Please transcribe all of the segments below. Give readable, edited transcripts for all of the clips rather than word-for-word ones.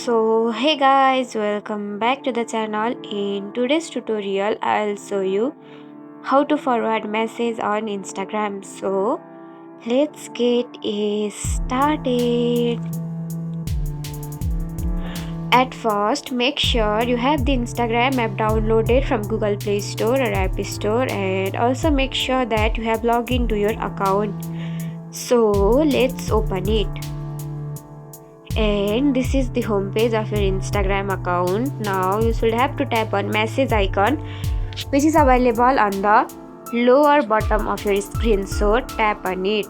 So hey guys, welcome back to the channel. In today's tutorial I'll show you how to forward message on Instagram. So let's get it started. At first, make sure you have the Instagram app downloaded from Google Play Store or App Store, and also make sure that you have logged into your account. So let's open it. And this is the home page of your Instagram account. Now you should have to tap on message icon, which is available on the lower bottom of your screen. So tap on it.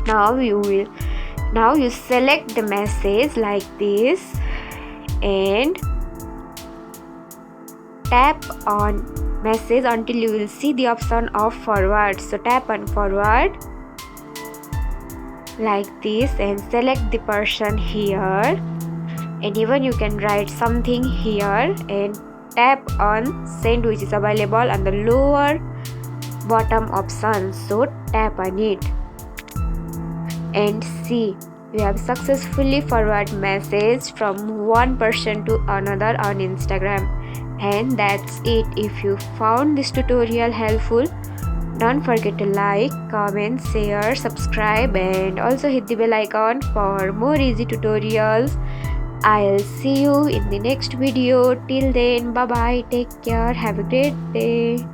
Now you select the message like this and tap on message until you will see the option of forward. So tap on forward like this and select the person here, and even you can write something here and tap on send, which is available on the lower bottom option. So tap on it and see, you have successfully forwarded message from one person to another on Instagram. And that's it. If you found this tutorial helpful, don't forget to like, comment, share, subscribe, and also hit the bell icon for more easy tutorials. I'll see you in the next video. Till then, bye bye, take care, have a great day.